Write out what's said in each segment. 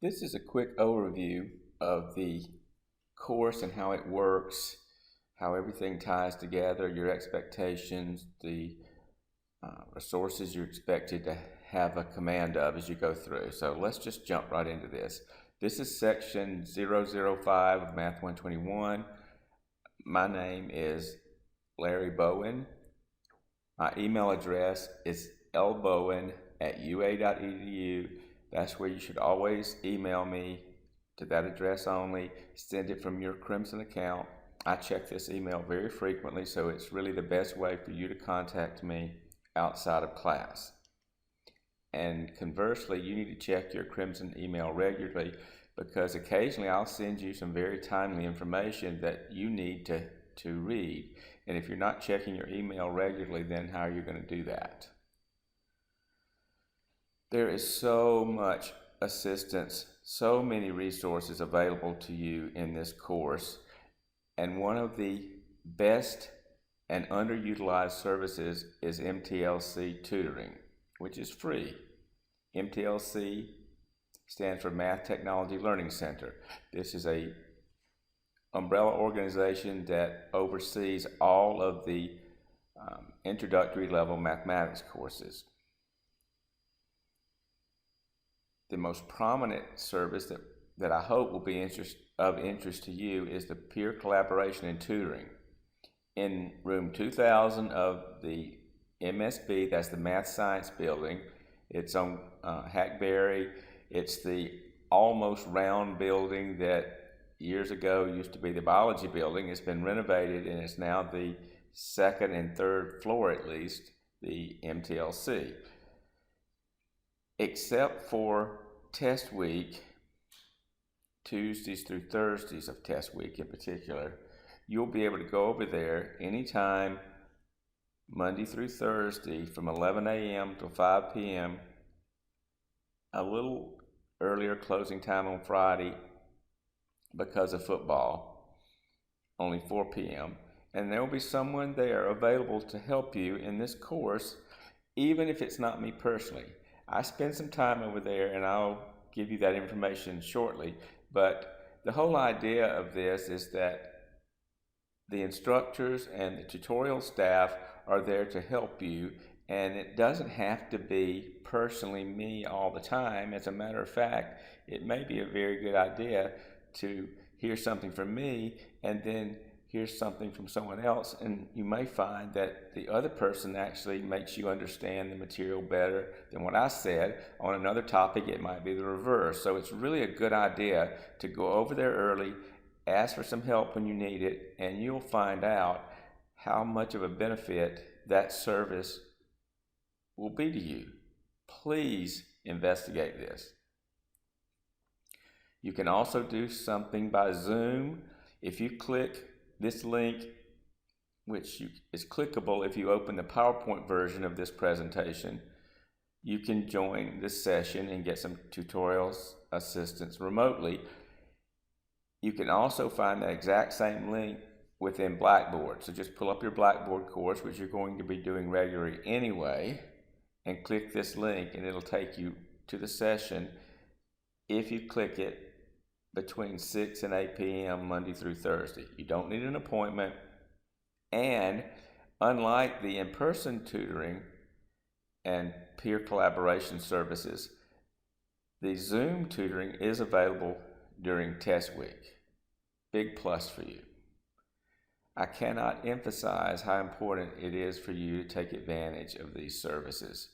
This is a quick overview of the course and how it works, how everything ties together, your expectations, the resources you're expected to have a command of as you go through. So let's just jump right into this. This is section 005 of Math 121. My name is Larry Bowen. My email address is lbowen@ua.edu. That's where you should always email me, to that address only. Send it from your Crimson account. I check this email very frequently, so it's really the best way for you to contact me outside of class. And conversely, you need to check your Crimson email regularly, because occasionally I'll send you some very timely information that you need to read. And if you're not checking your email regularly, then how are you going to do that? There is so much assistance, so many resources available to you in this course. And one of the best and underutilized services is Mtlc Tutoring, which is free. Mtlc stands for Math Technology Learning Center. This is a umbrella organization that oversees all of the introductory level mathematics courses. The most prominent service that I hope will be of interest to you is the peer collaboration and tutoring. In room 2000 of the MSB, that's the Math Science building. It's on Hackberry. It's the almost round building that years ago used to be the biology building. It's been renovated and it's now the second and third floor, at least, the MTLC. Except for test week, Tuesdays through Thursdays of test week in particular, you'll be able to go over there anytime, Monday through Thursday, from 11 a.m. to 5 p.m., a little earlier closing time on Friday because of football, only 4 p.m., and there will be someone there available to help you in this course, even if it's not me personally. I spend some time over there, and I'll give you that information shortly, but the whole idea of this is that the instructors and the tutorial staff are there to help you, and it doesn't have to be personally me all the time. As a matter of fact, it may be a very good idea to hear something from me and then hear something from someone else, and you may find that the other person actually makes you understand the material better than what I said. On another topic, it might be the reverse. So it's really a good idea to go over there early, ask for some help when you need it, and you'll find out how much of a benefit that service will be to you. Please investigate this. You can also do something by Zoom. If you click this link, which is clickable if you open the PowerPoint version of this presentation, you can join this session and get some tutorials assistance remotely. You can also find that exact same link within Blackboard. So just pull up your Blackboard course, which you're going to be doing regularly anyway, and click this link, and it'll take you to the session if you click it between 6 and 8 p.m. Monday through Thursday. You don't need an appointment, and unlike the in-person tutoring and peer collaboration services, the Zoom tutoring is available during test week. Big plus for you. I cannot emphasize how important it is for you to take advantage of these services.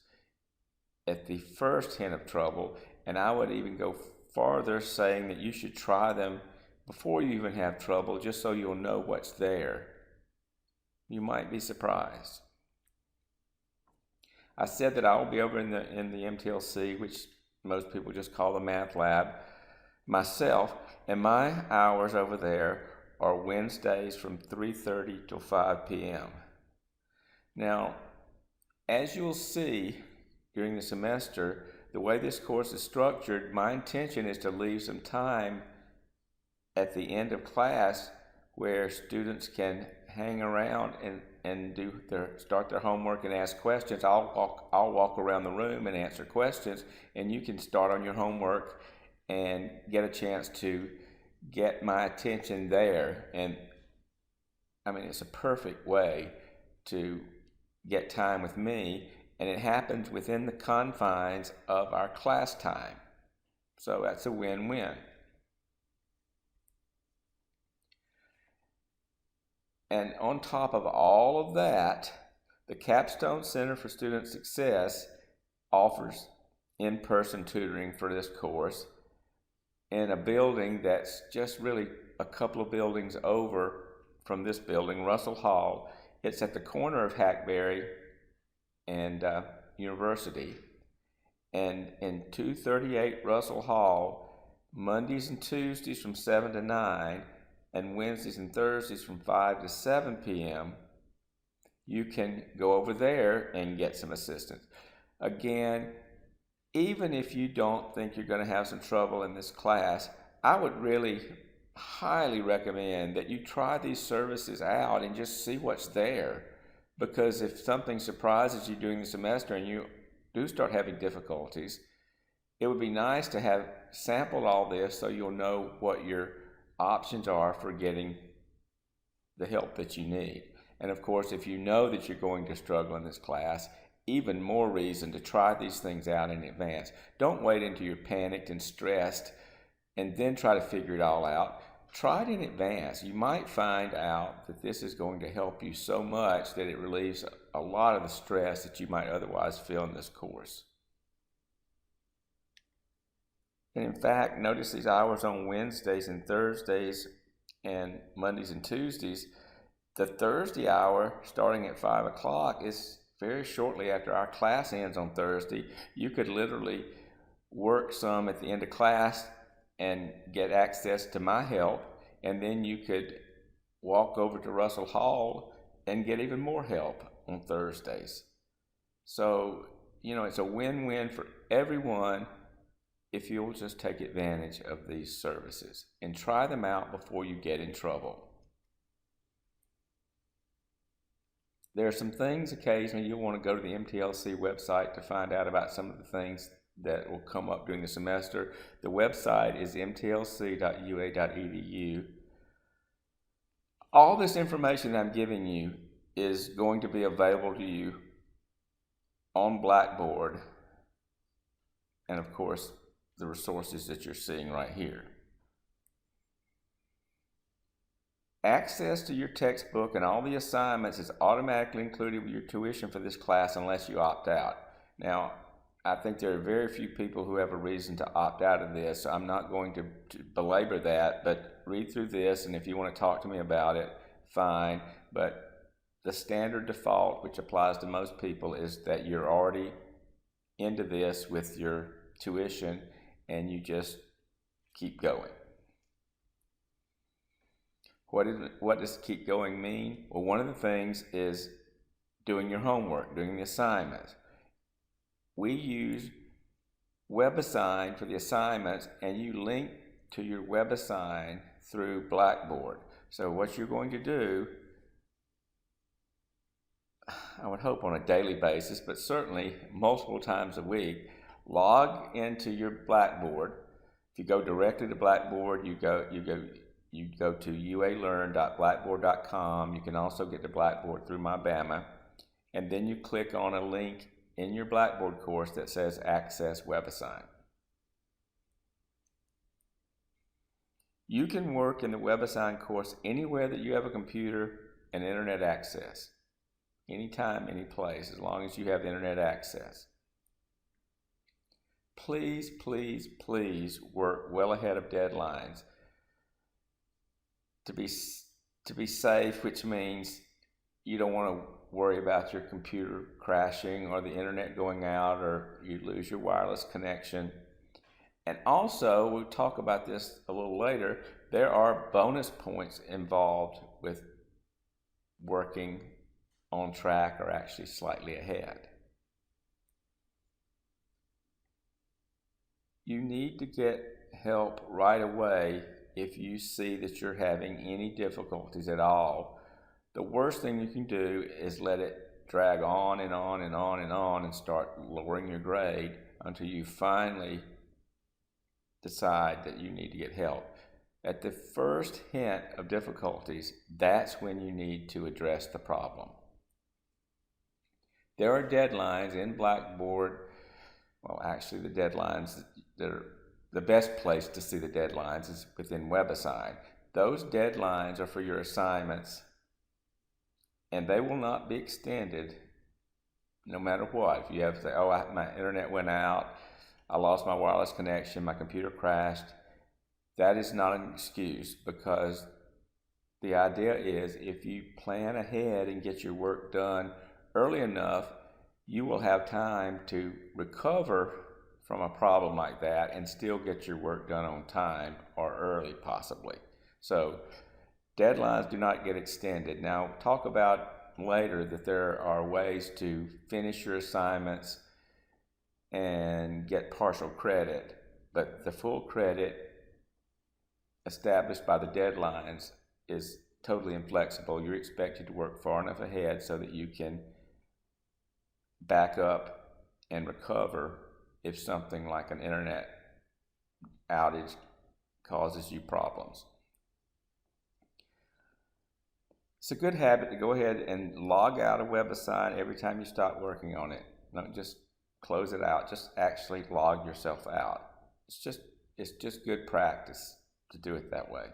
At the first hint of trouble, and I would even go farther saying that you should try them before you even have trouble, just so you'll know what's there. You might be surprised. I said that I will be over in the MTLC, which most people just call the math lab, myself, and my hours over there are Wednesdays from 3:30 till 5 p.m. Now, as you'll see during the semester, the way this course is structured, my intention is to leave some time at the end of class where students can hang around and start their homework and ask questions. I'll walk around the room and answer questions, and you can start on your homework and get a chance to get my attention there. And I mean, it's a perfect way to get time with me, and it happens within the confines of our class time. So that's a win-win. And on top of all of that, the Capstone Center for Student Success offers in-person tutoring for this course in a building that's just really a couple of buildings over from this building, Russell Hall. It's at the corner of Hackberry and University. And in 238 Russell Hall, Mondays and Tuesdays from 7 to 9, and Wednesdays and Thursdays from 5 to 7 p.m., you can go over there and get some assistance. Again, even if you don't think you're going to have some trouble in this class, I would really highly recommend that you try these services out and just see what's there. Because if something surprises you during the semester and you do start having difficulties, it would be nice to have sampled all this so you'll know what your options are for getting the help that you need. And of course, if you know that you're going to struggle in this class, even more reason to try these things out in advance. Don't wait until you're panicked and stressed and then try to figure it all out. Try it in advance. You might find out that this is going to help you so much that it relieves a lot of the stress that you might otherwise feel in this course. And in fact, notice these hours on Wednesdays and Thursdays and Mondays and Tuesdays. The Thursday hour, starting at 5 o'clock, is very shortly after our class ends on Thursday. You could literally work some at the end of class and get access to my help, and then you could walk over to Russell Hall and get even more help on Thursdays. So, it's a win-win for everyone if you'll just take advantage of these services and try them out before you get in trouble. There are some things occasionally you'll want to go to the MTLC website to find out about some of the things that will come up during the semester. The website is mtlc.ua.edu. All this information that I'm giving you is going to be available to you on Blackboard, and of course, the resources that you're seeing right here. Access to your textbook and all the assignments is automatically included with your tuition for this class unless you opt out. Now, I think there are very few people who have a reason to opt out of this, so I'm not going to belabor that, but read through this, and if you want to talk to me about it, fine. But the standard default, which applies to most people, is that you're already into this with your tuition, and you just keep going. What does keep going mean? Well, one of the things is doing your homework, doing the assignments. We use Webassign for the assignments, and you link to your Webassign through Blackboard. So what you're going to do, I would hope on a daily basis, but certainly multiple times a week, log into your Blackboard. If you go directly to Blackboard, you go to ualearn.blackboard.com. You can also get to Blackboard through MyBama, and then you click on a link in your Blackboard course that says Access Webassign. You can work in the Webassign course anywhere that you have a computer and internet access. Anytime, any place, as long as you have internet access. Please, please, please work well ahead of deadlines. To be safe, which means you don't want to worry about your computer crashing or the internet going out or you lose your wireless connection. And also, we'll talk about this a little later, there are bonus points involved with working on track or actually slightly ahead. You need to get help right away if you see that you're having any difficulties at all. The worst thing you can do is let it drag on and on and on and on and start lowering your grade until you finally decide that you need to get help. At the first hint of difficulties, that's when you need to address the problem. There are deadlines in Blackboard. Well, actually, the deadlines that are the best place to see the deadlines is within Webassign. Those deadlines are for your assignments, and they will not be extended no matter what. If you have to say, oh, my internet went out, I lost my wireless connection, my computer crashed, that is not an excuse, because the idea is if you plan ahead and get your work done early enough, you will have time to recover from a problem like that and still get your work done on time or early possibly. So deadlines do not get extended. Now, talk about later that there are ways to finish your assignments and get partial credit, but the full credit established by the deadlines is totally inflexible. You're expected to work far enough ahead so that you can back up and recover if something like an internet outage causes you problems. It's a good habit to go ahead and log out of Webassign every time you stop working on it. Don't just close it out, just actually log yourself out. It's just good practice to do it that way.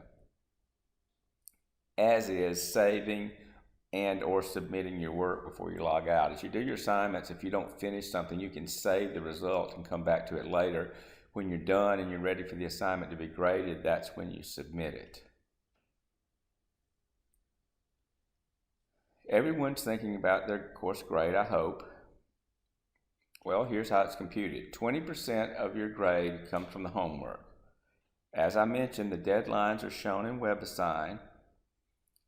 As is saving and or submitting your work before you log out. As you do your assignments, if you don't finish something, you can save the result and come back to it later. When you're done and you're ready for the assignment to be graded, that's when you submit it. Everyone's thinking about their course grade, I hope. Well, here's how it's computed. 20% of your grade comes from the homework. As I mentioned, the deadlines are shown in Webassign.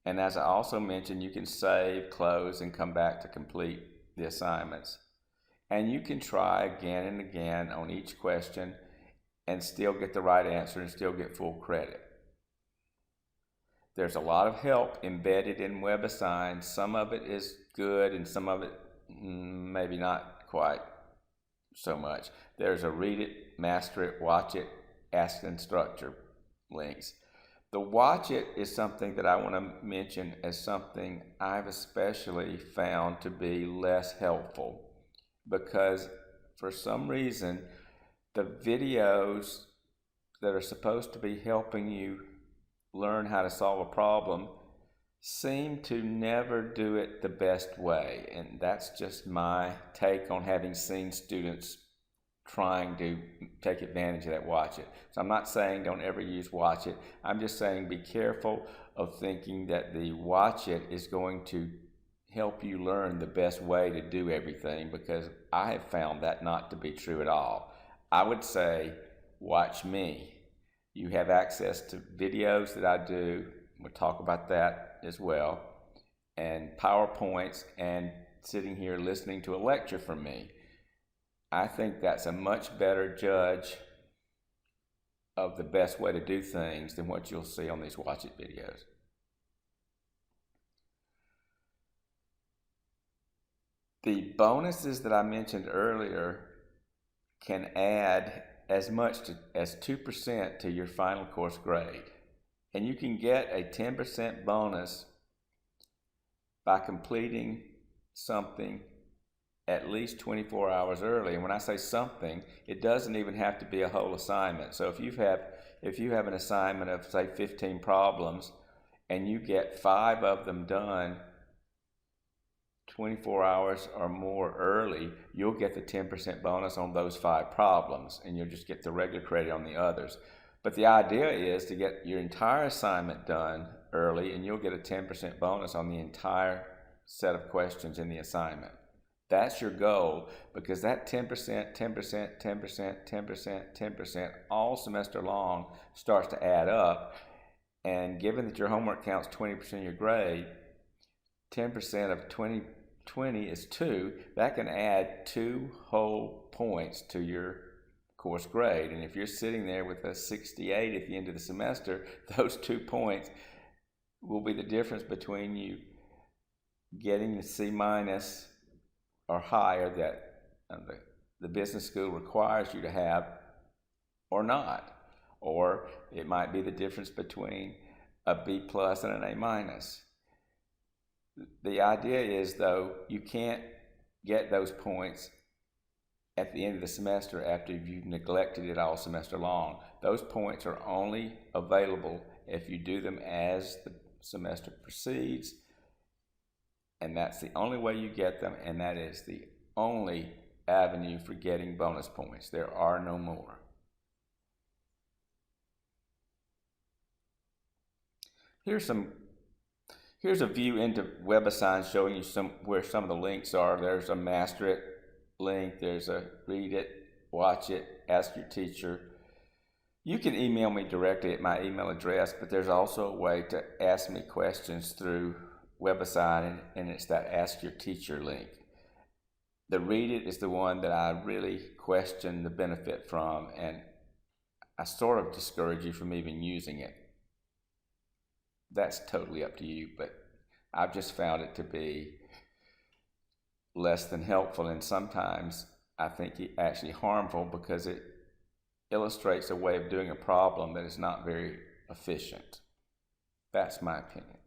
And as I also mentioned, you can save, close, and come back to complete the assignments. And you can try again and again on each question and still get the right answer and still get full credit. There's a lot of help embedded in Webassign. Some of it is good and some of it maybe not quite so much. There's a read it, master it, watch it, ask the instructor links. The watch it is something that I want to mention as something I've especially found to be less helpful, because for some reason the videos that are supposed to be helping you learn how to solve a problem seem to never do it the best way. And that's just my take on having seen students trying to take advantage of that watch it. So I'm not saying don't ever use watch it. I'm just saying be careful of thinking that the watch it is going to help you learn the best way to do everything, because I have found that not to be true at all. I would say watch me. You have access to videos that I do. We'll talk about that as well. And PowerPoints, and sitting here listening to a lecture from me. I think that's a much better judge of the best way to do things than what you'll see on these watch it videos. The bonuses that I mentioned earlier can add as much as 2% to your final course grade. And you can get a 10% bonus by completing something at least 24 hours early. And when I say something, it doesn't even have to be a whole assignment. So if you have an assignment of, say, 15 problems, and you get 5 of them done 24 hours or more early, you'll get the 10% bonus on those 5 problems, and you'll just get the regular credit on the others. But the idea is to get your entire assignment done early, and you'll get a 10% bonus on the entire set of questions in the assignment. That's your goal, because that 10%, 10%, 10%, 10%, 10% all semester long starts to add up. And given that your homework counts 20% of your grade, 10% of 20 is 2. That can add 2 whole points to your course grade. And if you're sitting there with a 68 at the end of the semester, those 2 points will be the difference between you getting the C- or higher that the business school requires you to have or not. or it might be the difference between a B plus and an A minus. The idea is, though, you can't get those points at the end of the semester after you've neglected it all semester long. Those points are only available if you do them as the semester proceeds, and that's the only way you get them, and that is the only avenue for getting bonus points. There are no more. Here's a view into Webassign showing you where some of the links are. There's a master it link, there's a read it, watch it, ask your teacher. You can email me directly at my email address, but there's also a way to ask me questions through Webassign, and it's that ask your teacher link. The read it is the one that I really question the benefit from, and I sort of discourage you from even using it. That's totally up to you, but I've just found it to be less than helpful, and sometimes I think it actually harmful because it illustrates a way of doing a problem that is not very efficient. That's my opinion.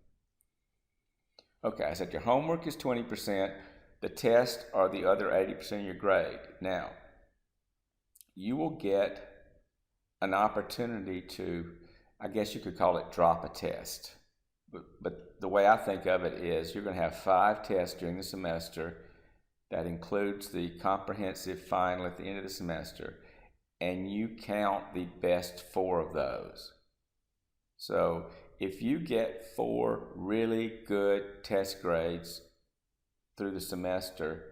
Okay, I said your homework is 20%, the test are the other 80% of your grade. Now, you will get an opportunity to, I guess you could call it drop a test. But the way I think of it is you're going to have 5 tests during the semester. That includes the comprehensive final at the end of the semester, and you count the best 4 of those. So if you get 4 really good test grades through the semester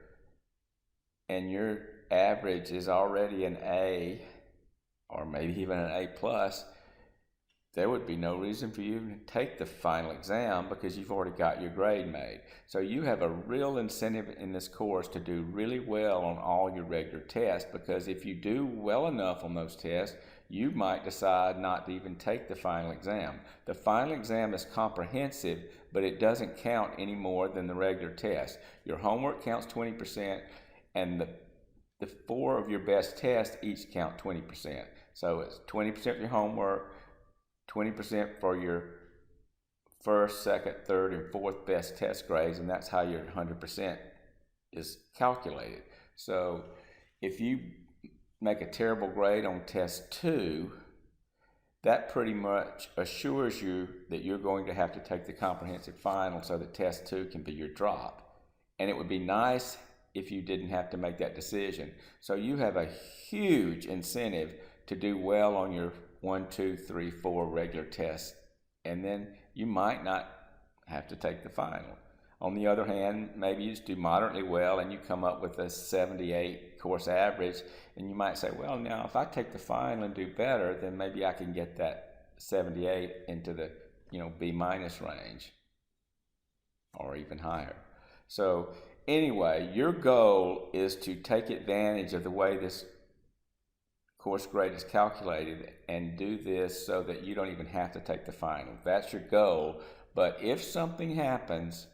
and your average is already an A or maybe even an A plus, there would be no reason for you to take the final exam because you've already got your grade made. So you have a real incentive in this course to do really well on all your regular tests, because if you do well enough on those tests, you might decide not to even take the final exam. The final exam is comprehensive, but it doesn't count any more than the regular test. Your homework counts 20%, and the 4 of your best tests each count 20%. So it's 20% of your homework, 20% for your first, second, third, and fourth best test grades, and that's how your 100% is calculated. So if you make a terrible grade on test 2, that pretty much assures you that you're going to have to take the comprehensive final so that test 2 can be your drop. And it would be nice if you didn't have to make that decision. So you have a huge incentive to do well on your 1, 2, 3, 4 regular tests, and then you might not have to take the final. On the other hand, maybe you just do moderately well and you come up with a 78 course average, and you might say, well, now if I take the final and do better, then maybe I can get that 78 into the B minus range or even higher. So anyway, your goal is to take advantage of the way this course grade is calculated and do this so that you don't even have to take the final. That's your goal. But if something happens,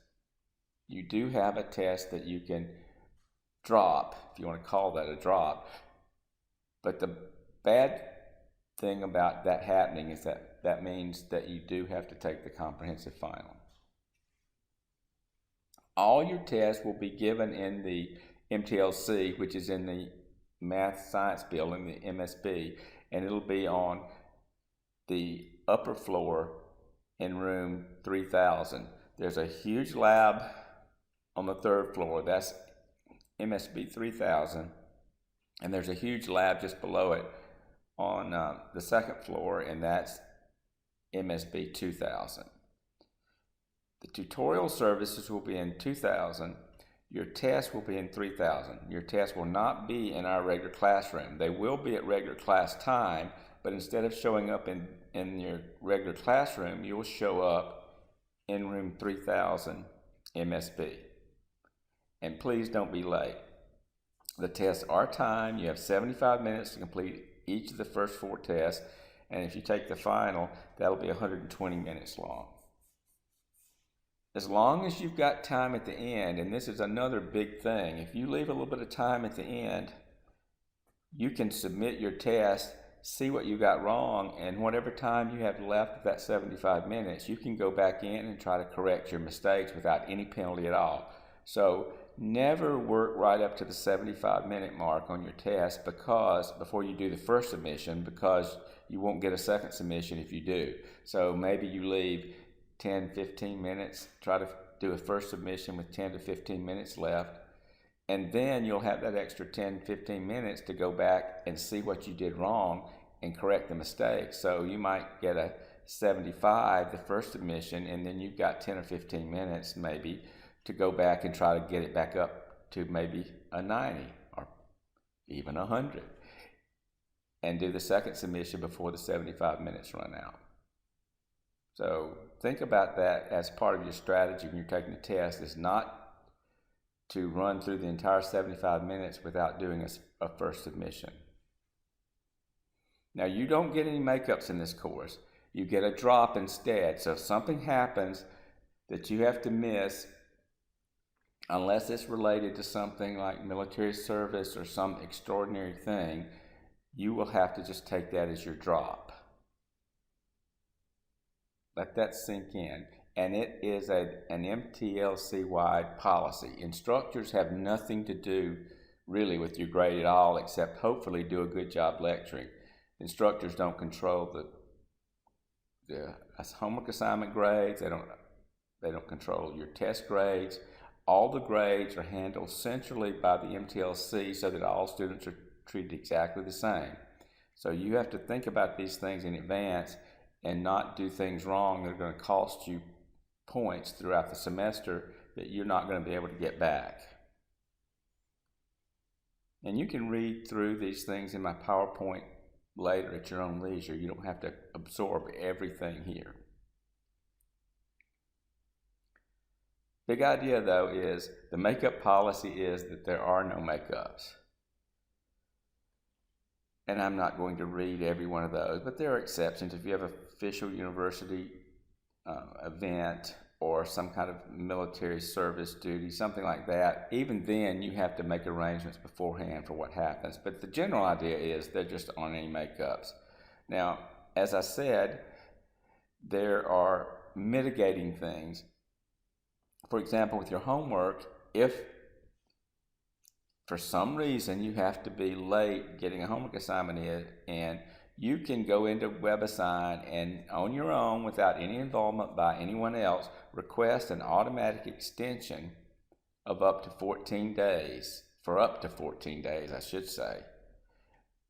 you do have a test that you can drop, if you want to call that a drop. But the bad thing about that happening is that means that you do have to take the comprehensive final. All your tests will be given in the MTLC, which is in the Math Science Building, the MSB, and it'll be on the upper floor in room 3000. There's a huge lab on the 3rd floor, that's MSB 3000, and there's a huge lab just below it on the 2nd floor, and that's MSB 2000. The tutorial services will be in 2000. Your test will be in 3000. Your test will not be in our regular classroom. They will be at regular class time, but instead of showing up in your regular classroom, you will show up in room 3000 MSB. And please don't be late. The tests are timed. You have 75 minutes to complete each of the first 4 tests, and if you take the final, that'll be 120 minutes long. As long as you've got time at the end, and this is another big thing, if you leave a little bit of time at the end, you can submit your test see what you got wrong, and whatever time you have left of that 75 minutes, you can go back in and try to correct your mistakes without any penalty at all. So never work right up to the 75-minute mark on your test before you do the first submission, because you won't get a second submission if you do. So maybe you leave 10, 15 minutes, try to do a first submission with 10 to 15 minutes left, and then you'll have that extra 10, 15 minutes to go back and see what you did wrong and correct the mistakes. So you might get a 75 the first submission, and then you've got 10 or 15 minutes maybe to go back and try to get it back up to maybe a 90 or even 100, and do the second submission before the 75 minutes run out. So think about that as part of your strategy when you're taking the test, is not to run through the entire 75 minutes without doing a first submission. Now, you don't get any makeups in this course. You get a drop instead. So if something happens that you have to miss, unless it's related to something like military service or some extraordinary thing, you will have to just take that as your drop. Let that sink in. And it is an MTLC-wide policy. Instructors have nothing to do really with your grade at all, except hopefully do a good job lecturing. Instructors don't control the homework assignment grades. They don't control your test grades. All the grades are handled centrally by the MTLC so that all students are treated exactly the same. So you have to think about these things in advance and not do things wrong that are going to cost you points throughout the semester that you're not going to be able to get back. And you can read through these things in my PowerPoint later at your own leisure. You don't have to absorb everything here. Big idea though is the makeup policy is that there are no makeups. And I'm not going to read every one of those, but there are exceptions. If you have an official university event or some kind of military service duty, something like that, even then you have to make arrangements beforehand for what happens. But the general idea is there just aren't any makeups. Now, as I said, there are mitigating things. For example, with your homework, if for some reason you have to be late getting a homework assignment in, and you can go into Webassign and on your own, without any involvement by anyone else, request an automatic extension of up to 14 days, for up to 14 days, I should say.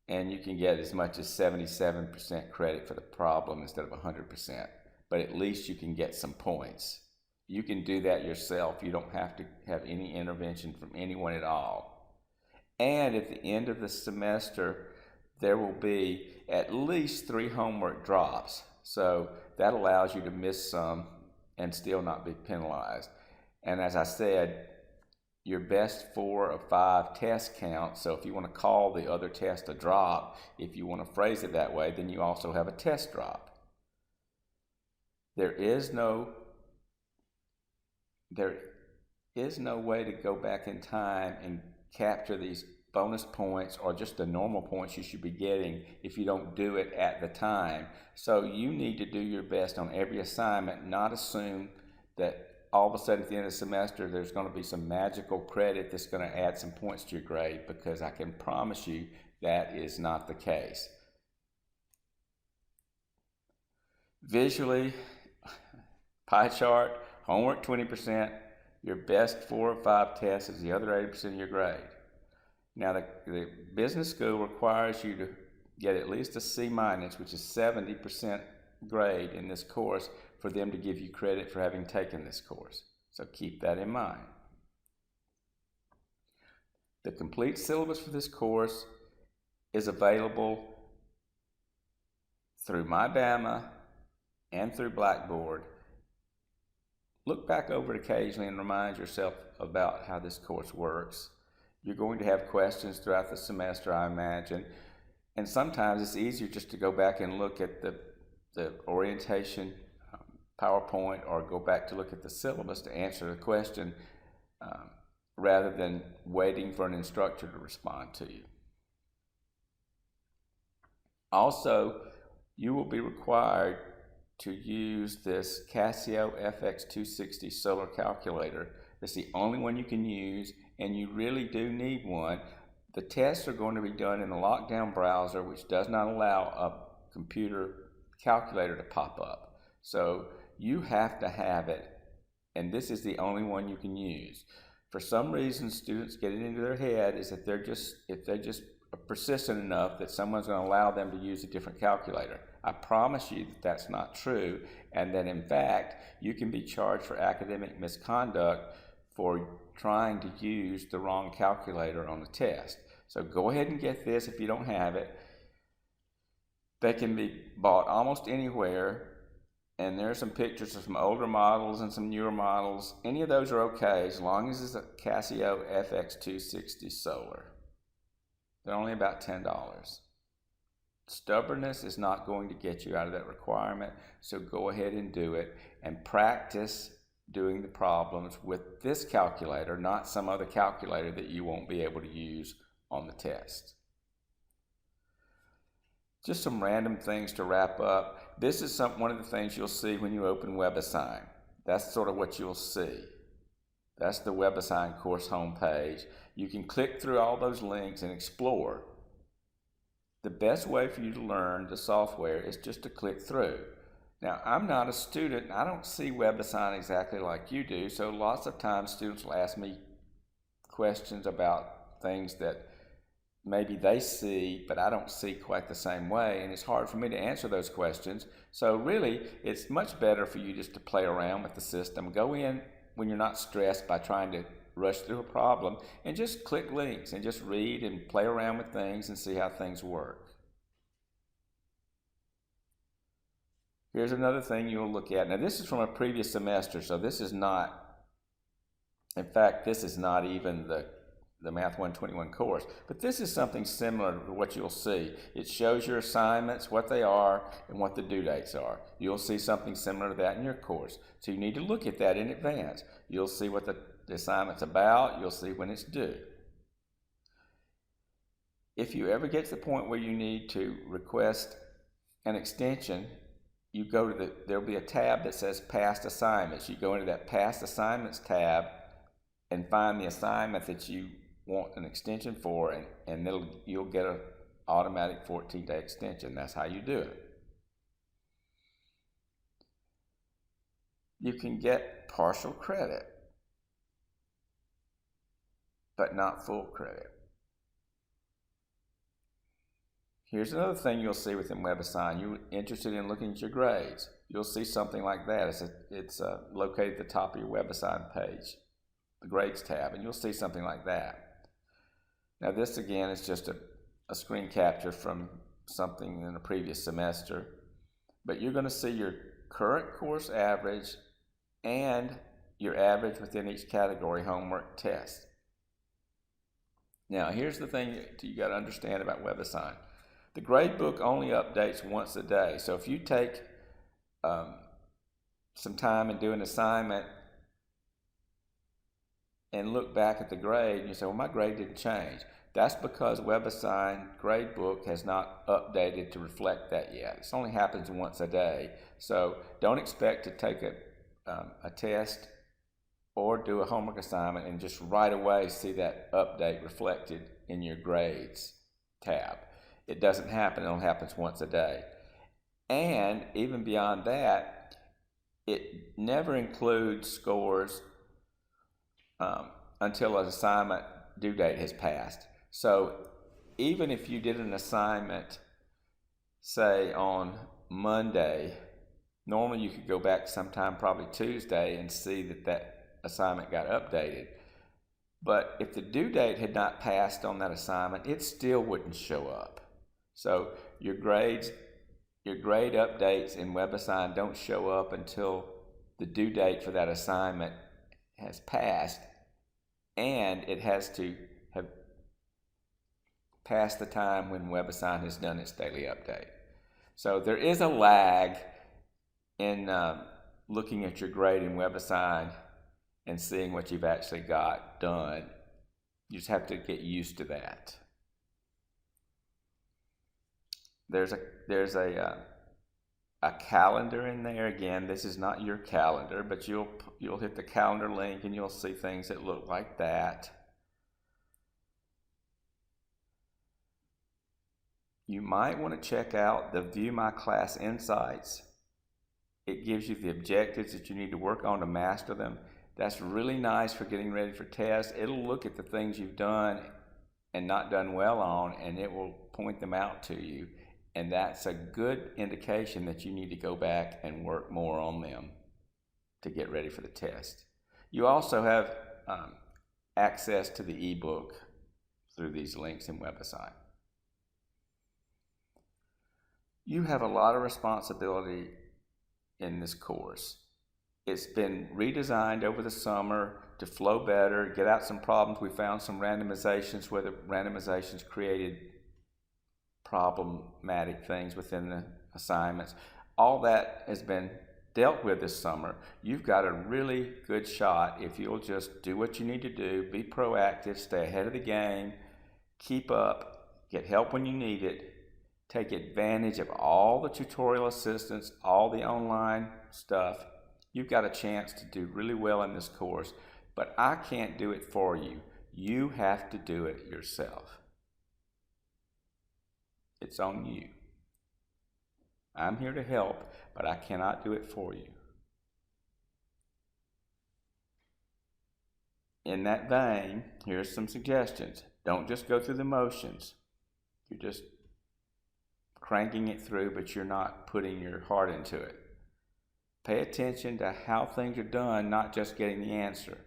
And you can get as much as 77% credit for the problem instead of 100%, but at least you can get some points. You can do that yourself. You don't have to have any intervention from anyone at all. And at the end of the semester, there will be at least 3 homework drops. So that allows you to miss some and still not be penalized. And as I said, your best 4 of 5 tests count. So if you want to call the other test a drop, if you want to phrase it that way, then you also have a test drop. There is no way to go back in time and capture these bonus points or just the normal points you should be getting if you don't do it at the time. So you need to do your best on every assignment, not assume that all of a sudden at the end of the semester there's going to be some magical credit that's going to add some points to your grade, because I can promise you that is not the case. Visually, pie chart, homework 20%, your best 4 or 5 tests is the other 80% of your grade. Now, the business school requires you to get at least a C-, which is 70% grade in this course, for them to give you credit for having taken this course. So keep that in mind. The complete syllabus for this course is available through MyBama and through Blackboard. Look back over it occasionally and remind yourself about how this course works. You're going to have questions throughout the semester, I imagine, and sometimes it's easier just to go back and look at the orientation PowerPoint, or go back to look at the syllabus to answer the question rather than waiting for an instructor to respond to you. Also, you will be required to use this Casio FX260 solar calculator. It's the only one you can use, and you really do need one. The tests are going to be done in a lockdown browser, which does not allow a computer calculator to pop up. So you have to have it, and this is the only one you can use. For some reason, students get it into their head is that if they're just persistent enough that someone's going to allow them to use a different calculator. I promise you that that's not true, and that in fact you can be charged for academic misconduct for trying to use the wrong calculator on the test. So go ahead and get this if you don't have it. They can be bought almost anywhere, and there are some pictures of some older models and some newer models. Any of those are okay as long as it's a Casio FX260 solar. They're only about $10. Stubbornness is not going to get you out of that requirement, so go ahead and do it and practice doing the problems with this calculator, not some other calculator that you won't be able to use on the test. Just some random things to wrap up. This is one of the things you'll see when you open Webassign. That's sort of what you'll see. That's the Webassign course homepage. You can click through all those links and explore. The best way for you to learn the software is just to click through. Now, I'm not a student, and I don't see Webassign exactly like you do, so lots of times students will ask me questions about things that maybe they see, but I don't see quite the same way, and it's hard for me to answer those questions. So really, it's much better for you just to play around with the system. Go in when you're not stressed by trying to rush through a problem, and just click links and just read and play around with things and see how things work. Here's another thing you'll look at. Now this is from a previous semester, so this is not, in fact, this is not even the Math 121 course, but this is something similar to what you'll see. It shows your assignments, what they are, and what the due dates are. You'll see something similar to that in your course. So you need to look at that in advance. You'll see what the assignment's about. You'll see when it's due. If you ever get to the point where you need to request an extension, you go to there'll be a tab that says Past Assignments. You go into that Past Assignments tab and find the assignment that you want an extension for, and you'll get an automatic 14-day extension. That's how you do it. You can get partial credit, but not full credit. Here's another thing you'll see within Webassign. You're interested in looking at your grades. You'll see something like that. It's located at the top of your Webassign page, the Grades tab, and you'll see something like that. Now this again is just a screen capture from something in a previous semester, but you're going to see your current course average and your average within each category homework test. Now here's the thing you got to understand about Webassign. The grade book only updates once a day, so if you take some time and do an assignment and look back at the grade and you say, well, my grade didn't change. That's because Webassign gradebook has not updated to reflect that yet. It only happens once a day. So don't expect to take a test or do a homework assignment and just right away see that update reflected in your grades tab. It doesn't happen. It only happens once a day. And even beyond that, it never includes scores until an assignment due date has passed. So even if you did an assignment, say on Monday, normally you could go back sometime probably Tuesday and see that assignment got updated. But if the due date had not passed on that assignment, it still wouldn't show up. So your grade updates in Webassign don't show up until the due date for that assignment has passed, and it has to have passed the time when Webassign has done its daily update. So there is a lag in looking at your grade in Webassign and seeing what you've actually got done. You just have to get used to that. there's a calendar in there. Again, this is not your calendar, but you'll hit the calendar link and you'll see things that look like that. You might want to check out the View My Class Insights. It gives you the objectives that you need to work on to master them. That's really nice for getting ready for tests. It'll look at the things you've done and not done well on, and it will point them out to you. And that's a good indication that you need to go back and work more on them to get ready for the test. You also have access to the ebook through these links in Webassign. You have a lot of responsibility in this course. It's been redesigned over the summer to flow better, get out some problems. We found some randomizations where the randomizations created problematic things within the assignments. All that has been dealt with this summer. You've got a really good shot if you'll just do what you need to do, be proactive, stay ahead of the game, keep up, get help when you need it, take advantage of all the tutorial assistance, all the online stuff. You've got a chance to do really well in this course, but I can't do it for you. You have to do it yourself. It's on you. I'm here to help, but I cannot do it for you. In that vein, here's some suggestions. Don't just go through the motions. You're just cranking it through, but you're not putting your heart into it. Pay attention to how things are done, not just getting the answer.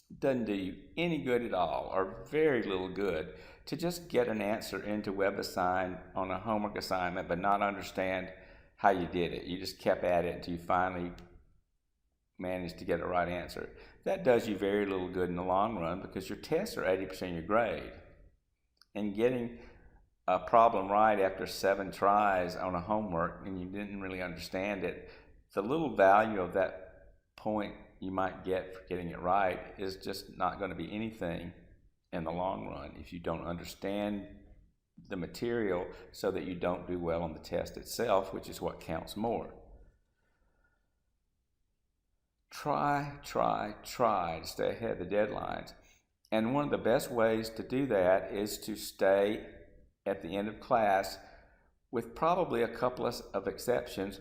It doesn't do you any good at all, or very little good, to just get an answer into Webassign on a homework assignment but not understand how you did it. You just kept at it until you finally managed to get a right answer. That does you very little good in the long run because your tests are 80% of your grade. And getting a problem right after 7 tries on a homework and you didn't really understand it, the little value of that point you might get for getting it right is just not going to be anything in the long run if you don't understand the material so that you don't do well on the test itself, which is what counts more. Try to stay ahead of the deadlines. And one of the best ways to do that is to stay at the end of class, with probably a couple of exceptions.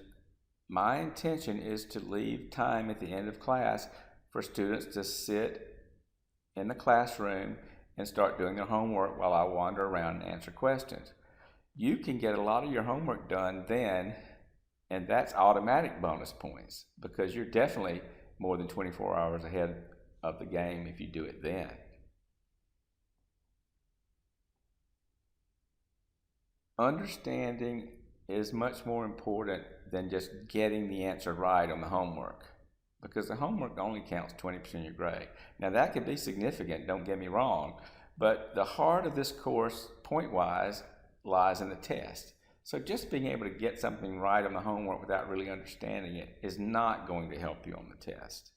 My intention is to leave time at the end of class for students to sit in the classroom and start doing their homework while I wander around and answer questions. You can get a lot of your homework done then, and that's automatic bonus points because you're definitely more than 24 hours ahead of the game if you do it then. Understanding is much more important than just getting the answer right on the homework, because the homework only counts 20% of your grade. Now that could be significant, don't get me wrong, but the heart of this course, point-wise, lies in the test. So just being able to get something right on the homework without really understanding it is not going to help you on the test.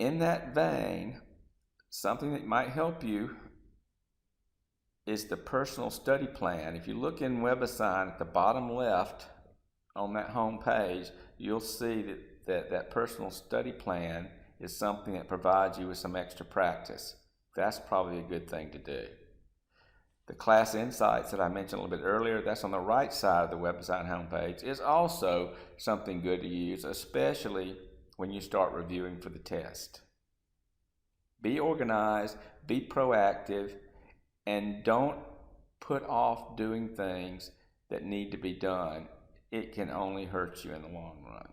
In that vein, something that might help you is the personal study plan. If you look in Webassign at the bottom left on that home page, you'll see that personal study plan is something that provides you with some extra practice. That's probably a good thing to do. The class insights that I mentioned a little bit earlier, that's on the right side of the Webassign homepage, is also something good to use, especially when you start reviewing for the test. Be organized, be proactive, and don't put off doing things that need to be done. It can only hurt you in the long run.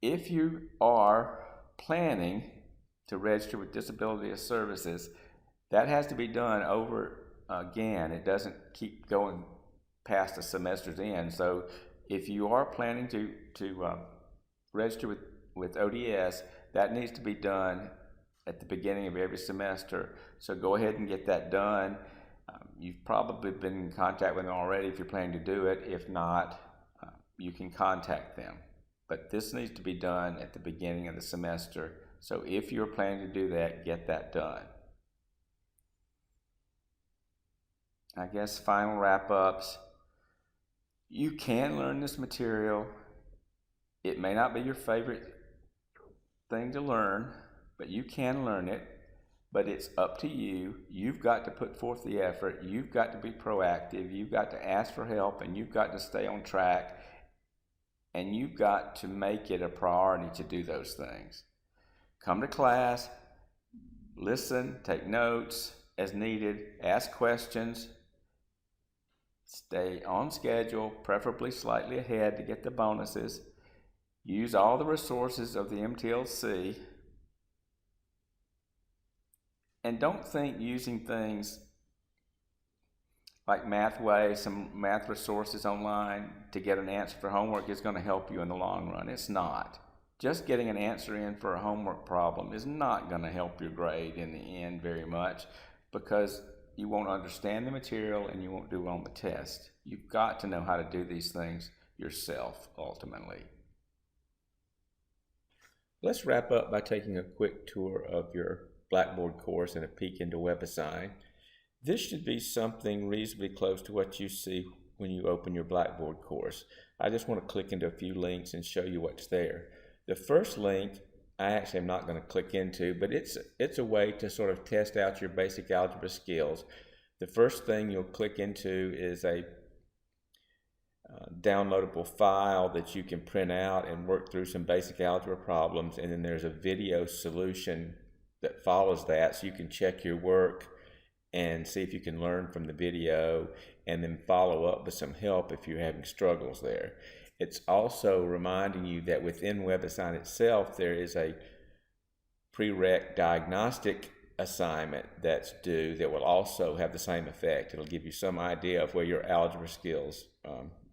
If you are planning to register with Disability Services, that has to be done over again. It doesn't keep going past the semester's end. So if you are planning to register with ODS, that needs to be done at the beginning of every semester. So go ahead and get that done. You've probably been in contact with them already if you're planning to do it. If not, you can contact them. But this needs to be done at the beginning of the semester. So if you're planning to do that, get that done. I guess, final wrap-ups. You can learn this material. It may not be your favorite thing to learn, but you can learn it. But it's up to you. You've got to put forth the effort. You've got to be proactive. You've got to ask for help, and you've got to stay on track. And you've got to make it a priority to do those things. Come to class, listen, take notes as needed, ask questions, stay on schedule, preferably slightly ahead to get the bonuses. Use all the resources of the MTLC. And don't think using things like Mathway, some math resources online to get an answer for homework is going to help you in the long run. It's not. Just getting an answer in for a homework problem is not going to help your grade in the end very much, because you won't understand the material and you won't do well on the test. You've got to know how to do these things yourself ultimately. Let's wrap up by taking a quick tour of your Blackboard course and a peek into Webassign. This should be something reasonably close to what you see when you open your Blackboard course. I just want to click into a few links and show you what's there. The first link I actually am not going to click into, but it's a way to sort of test out your basic algebra skills. The first thing you'll click into is a downloadable file that you can print out and work through some basic algebra problems, and then there's a video solution that follows that, so you can check your work and see if you can learn from the video and then follow up with some help if you're having struggles there. It's also reminding you that within Webassign itself there is a Prereq Diagnostic assignment that's due that will also have the same effect. It'll give you some idea of where your algebra skills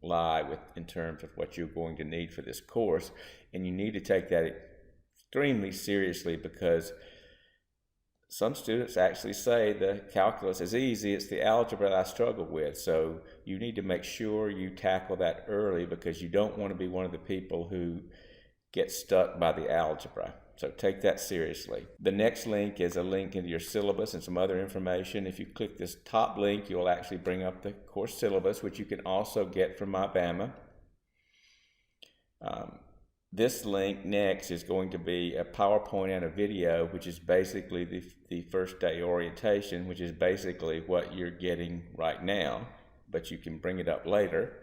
lie in terms of what you're going to need for this course, and you need to take that extremely seriously, because some students actually say the calculus is easy, it's the algebra that I struggle with. So you need to make sure you tackle that early, because you don't want to be one of the people who get stuck by the algebra. So take that seriously. The next link is a link into your syllabus and some other information. If you click this top link, you'll actually bring up the course syllabus, which you can also get from MyBama. This link next is going to be a PowerPoint and a video, which is basically the first day orientation, which is basically what you're getting right now, but you can bring it up later.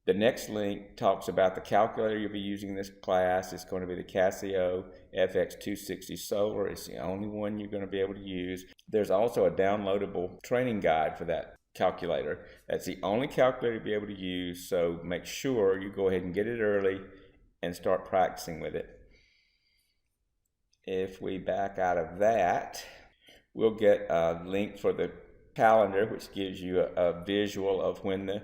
The next link talks about the calculator you'll be using in this class. It's going to be the Casio FX260 Solar. It's the only one you're going to be able to use. There's also a downloadable training guide for that calculator. That's the only calculator you'll be able to use, so make sure you go ahead and get it early and start practicing with it. If we back out of that, we'll get a link for the calendar, which gives you a visual of when the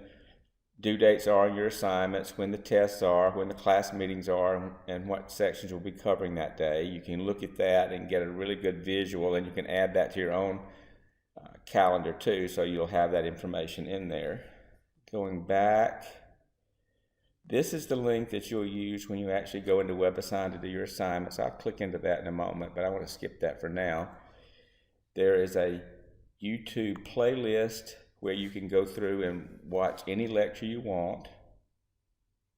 due dates are on your assignments, when the tests are, when the class meetings are, and what sections we'll be covering that day. You can look at that and get a really good visual, and you can add that to your own calendar too, so you'll have that information in there. Going back, this is the link that you'll use when you actually go into Webassign to do your assignments. I'll click into that in a moment, but I want to skip that for now. There is a YouTube playlist where you can go through and watch any lecture you want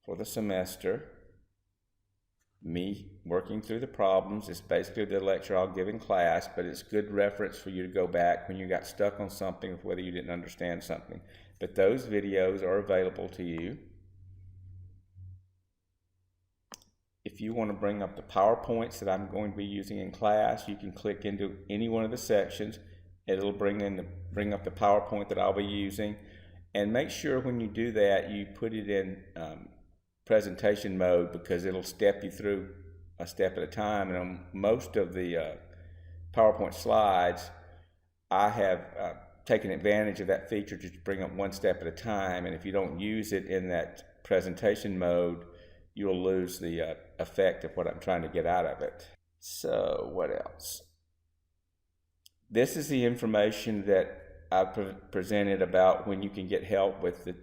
for the semester. Me working through the problems is basically the lecture I'll give in class, but it's good reference for you to go back when you got stuck on something or whether you didn't understand something. But those videos are available to you. If you want to bring up the PowerPoints that I'm going to be using in class, you can click into any one of the sections. It'll bring up the PowerPoint that I'll be using. And make sure when you do that, you put it in presentation mode, because it'll step you through a step at a time. And on most of the PowerPoint slides, I have taken advantage of that feature to bring up one step at a time. And if you don't use it in that presentation mode, you'll lose the effect of what I'm trying to get out of it. So what else? This is the information that I presented about when you can get help with the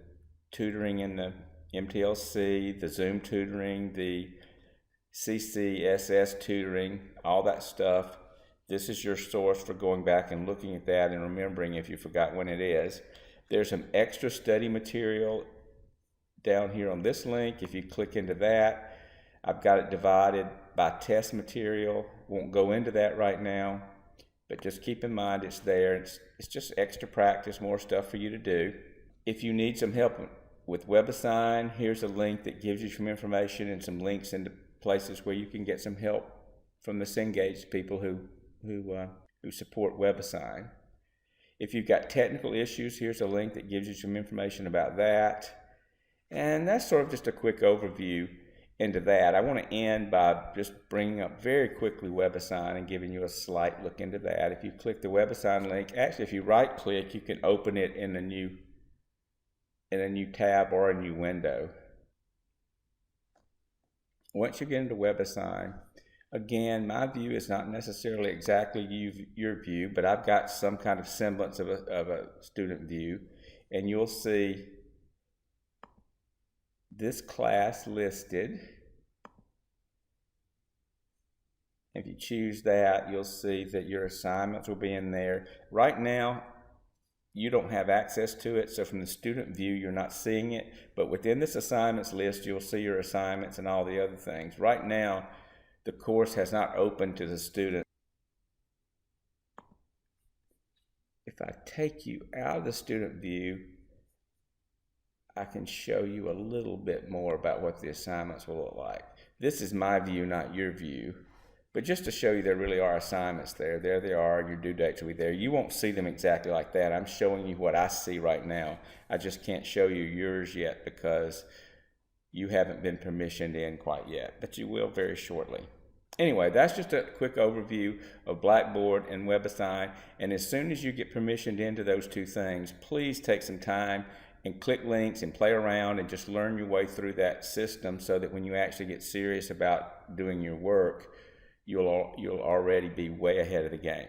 tutoring in the MTLC, the Zoom tutoring, the CCSS tutoring, all that stuff. this is your source for going back and looking at that and remembering if you forgot when it is. There's some extra study material down here on this link. If you click into that, I've got it divided by test material. Won't go into that right now, but just keep in mind it's there. It's just extra practice, more stuff for you to do. If you need some help with Webassign, here's a link that gives you some information and some links into places where you can get some help from the Cengage people who support Webassign. If you've got technical issues, here's a link that gives you some information about that. And that's sort of just a quick overview into that. I want to end by just bringing up very quickly Webassign and giving you a slight look into that. If you click the Webassign link, actually if you right click, you can open it in a new tab or a new window. Once you get into Webassign, again, my view is not necessarily exactly your view, but I've got some kind of semblance of a student view, and you'll see this class listed. If you choose that, you'll see that your assignments will be in there. Right now, you don't have access to it, so from the student view, you're not seeing it, but within this assignments list, you'll see your assignments and all the other things. Right now, the course has not opened to the student. If I take you out of the student view, I can show you a little bit more about what the assignments will look like. This is my view, not your view. But just to show you there really are assignments there. There they are, your due dates will be there. You won't see them exactly like that. I'm showing you what I see right now. I just can't show you yours yet because you haven't been permissioned in quite yet, but you will very shortly. Anyway, that's just a quick overview of Blackboard and Webassign. And as soon as you get permissioned into those two things, please take some time and click links and play around and just learn your way through that system so that when you actually get serious about doing your work, you'll already be way ahead of the game.